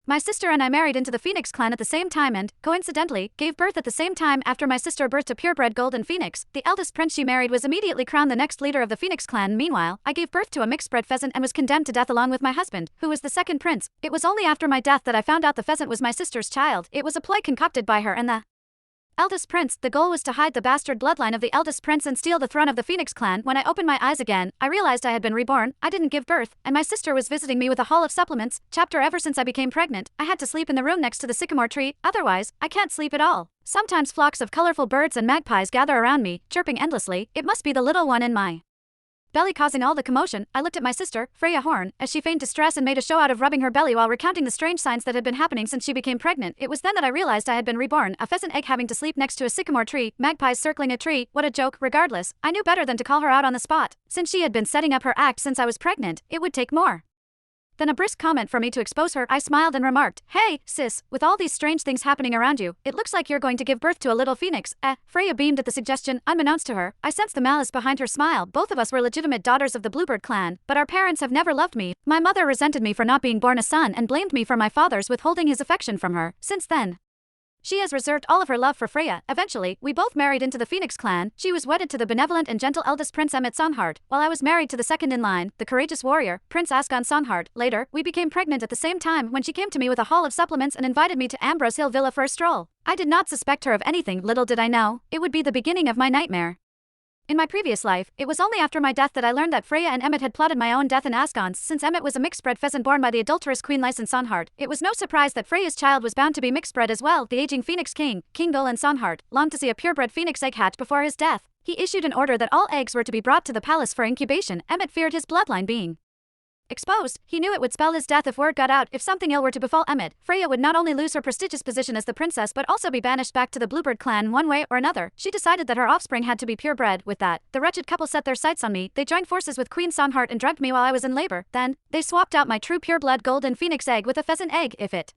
My sister and I married into the Phoenix clan at the same time and, coincidentally, gave birth at the same time after my sister birthed a purebred golden phoenix. The eldest prince she married was immediately crowned the next leader of the Phoenix clan. Meanwhile, I gave birth to a mixed-bred pheasant and was condemned to death along with my husband, who was the second prince. It was only after my death that I found out the pheasant was my sister's child. It was a ploy concocted by her and the eldest prince. The goal was to hide the bastard bloodline of the eldest prince and steal the throne of the Phoenix clan. When I opened my eyes again, I realized I had been reborn. I didn't give birth, and my sister was visiting me with a haul of supplements. Chapter ever since I became pregnant, I had to sleep in the room next to the sycamore tree, otherwise, I can't sleep at all. Sometimes flocks of colorful birds and magpies gather around me, chirping endlessly. It must be the little one in my belly causing all the commotion. I looked at my sister, Freya Horn, as she feigned distress and made a show out of rubbing her belly while recounting the strange signs that had been happening since she became pregnant. It was then that I realized I had been reborn, a pheasant egg having to sleep next to a sycamore tree, magpies circling a tree. What a joke. Regardless, I knew better than to call her out on the spot. Since she had been setting up her act since I was pregnant, it would take more than a brisk comment for me to expose her. I smiled and remarked, "Hey, sis, with all these strange things happening around you, it looks like you're going to give birth to a little phoenix." Freya beamed at the suggestion. Unbeknownst to her, I sensed the malice behind her smile. Both of us were legitimate daughters of the Bluebird clan, but our parents have never loved me. My mother resented me for not being born a son and blamed me for my father's withholding his affection from her. Since then, she has reserved all of her love for Freya. Eventually, we both married into the Phoenix clan. She was wedded to the benevolent and gentle eldest Prince Emmett Songhart, while I was married to the second in line, the courageous warrior, Prince Asgon Songhart. Later, we became pregnant at the same time when she came to me with a haul of supplements and invited me to Ambrose Hill Villa for a stroll. I did not suspect her of anything. Little did I know, it would be the beginning of my nightmare. In my previous life, it was only after my death that I learned that Freya and Emmett had plotted my own death and Asgon's. Since Emmett was a mixed-bred pheasant born by the adulterous Queen Lysan Songhart, it was no surprise that Freya's child was bound to be mixed-bred as well. The aging Phoenix King, King Dolan Songhart, longed to see a purebred phoenix egg hatch before his death. He issued an order that all eggs were to be brought to the palace for incubation. Emmett feared his bloodline being exposed. He knew it would spell his death if word got out. If something ill were to befall Emmett, Freya would not only lose her prestigious position as the princess but also be banished back to the Bluebird clan one way or another. She decided that her offspring had to be purebred. With that, the wretched couple set their sights on me. They joined forces with Queen Songhart and drugged me while I was in labor. Then, they swapped out my true pureblood golden phoenix egg with a pheasant egg. If it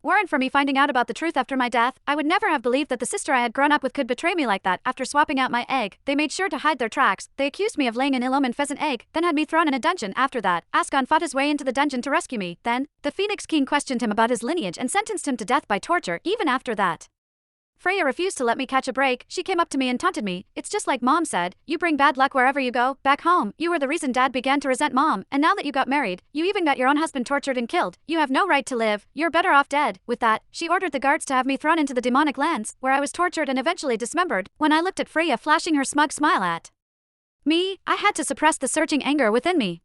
weren't for me finding out about the truth after my death, I would never have believed that the sister I had grown up with could betray me like that. After swapping out my egg, they made sure to hide their tracks. They accused me of laying an ill-omened pheasant egg, then had me thrown in a dungeon. After that, Asgon fought his way into the dungeon to rescue me. Then, the Phoenix King questioned him about his lineage and sentenced him to death by torture. Even after that, Freya refused to let me catch a break. She came up to me and taunted me. "It's just like Mom said, you bring bad luck wherever you go. Back home, you were the reason Dad began to resent Mom, and now that you got married, you even got your own husband tortured and killed. You have no right to live. You're better off dead." With that, she ordered the guards to have me thrown into the demonic lands, where I was tortured and eventually dismembered. When I looked at Freya flashing her smug smile at me, I had to suppress the surging anger within me.